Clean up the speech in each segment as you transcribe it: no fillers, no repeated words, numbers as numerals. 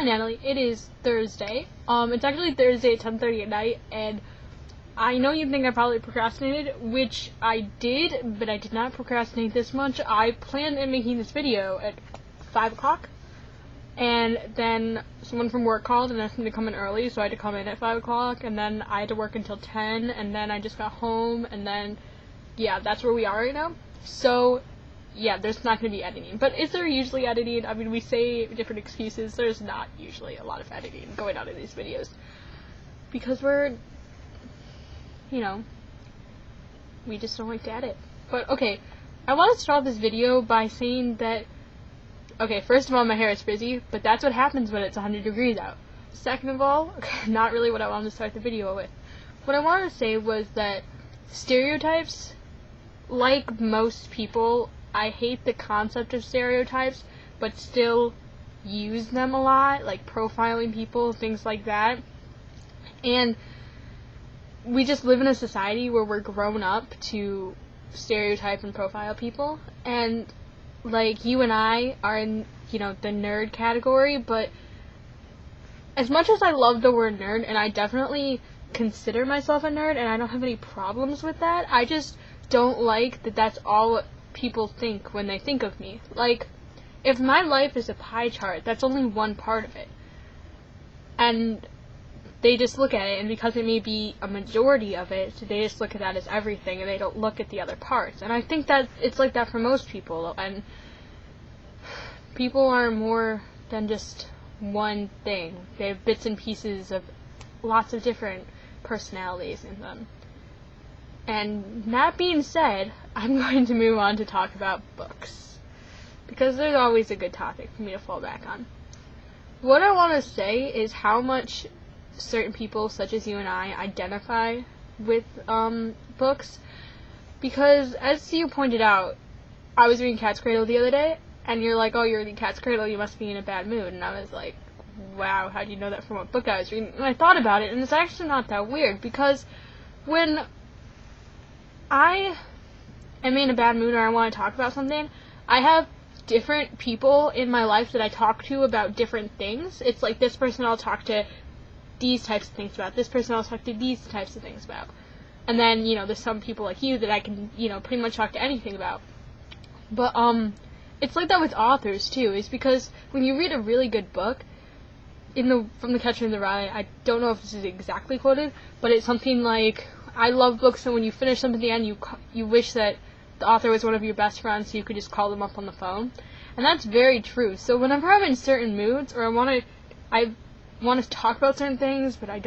Natalie. It is Thursday. It's actually Thursday at 10:30 at night, and I know you think I probably procrastinated, which I did, but I did not procrastinate this much. I planned on making this video at 5 o'clock, and then someone from work called and asked me to come in early, so I had to come in at 5 o'clock, and then I had to work until 10, and then I just got home, and then, yeah, that's where we are right now. So, yeah, there's not going to be editing. But is there usually editing? I mean, we say different excuses. There's not usually a lot of editing going on in these videos. Because we're, we just don't like to edit. But, okay, I want to start this video by saying that, okay, first of all, my hair is frizzy, but that's what happens when it's 100 degrees out. Second of all, not really what I wanted to start the video with. What I wanted to say was that stereotypes, like most people, I hate the concept of stereotypes, but still use them a lot, like profiling people, things like that. And we just live in a society where we're grown up to stereotype and profile people. And, like, you and I are in, the nerd category, but as much as I love the word nerd, and I definitely consider myself a nerd, and I don't have any problems with that, I just don't like that that's all people think when they think of me. Like, if my life is a pie chart, that's only one part of it. And they just look at it, and because it may be a majority of it, they just look at that as everything, and they don't look at the other parts. And I think that it's like that for most people, and people are more than just one thing. They have bits and pieces of lots of different personalities in them. And that being said, I'm going to move on to talk about books, because there's always a good topic for me to fall back on. What I want to say is how much certain people, such as you and I, identify with books, because as you pointed out, I was reading Cat's Cradle the other day, and you're like, oh, you're reading Cat's Cradle, you must be in a bad mood, and I was like, wow, how do you know that from what book I was reading? And I thought about it, and it's actually not that weird, because when I am in a bad mood or I want to talk about something, I have different people in my life that I talk to about different things. It's like this person I'll talk to these types of things about, this person I'll talk to these types of things about. And then, there's some people like you that I can, pretty much talk to anything about. But, it's like that with authors, too, is because when you read a really good book, from The Catcher in the Rye, I don't know if this is exactly quoted, but it's something like, I love books, and when you finish them at the end, you wish that the author was one of your best friends, so you could just call them up on the phone. And that's very true. So whenever I'm in certain moods, or I want to talk about certain things, but I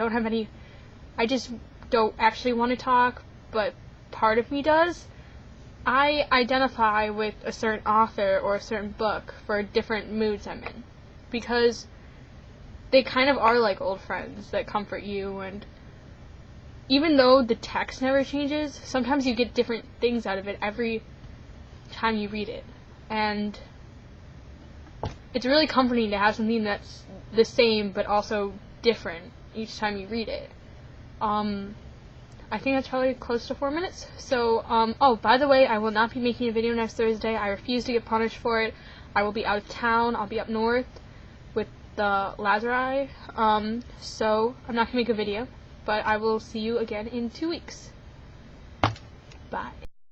just don't actually want to talk, but part of me does, I identify with a certain author or a certain book for different moods I'm in. Because they kind of are like old friends that comfort you, and even though the text never changes, sometimes you get different things out of it every time you read it. And it's really comforting to have something that's the same but also different each time you read it. I think that's probably close to 4 minutes. So, oh, by the way, I will not be making a video next Thursday. I refuse to get punished for it. I will be out of town. I'll be up north with the Lazari. So I'm not going to make a video. But I will see you again in 2 weeks. Bye.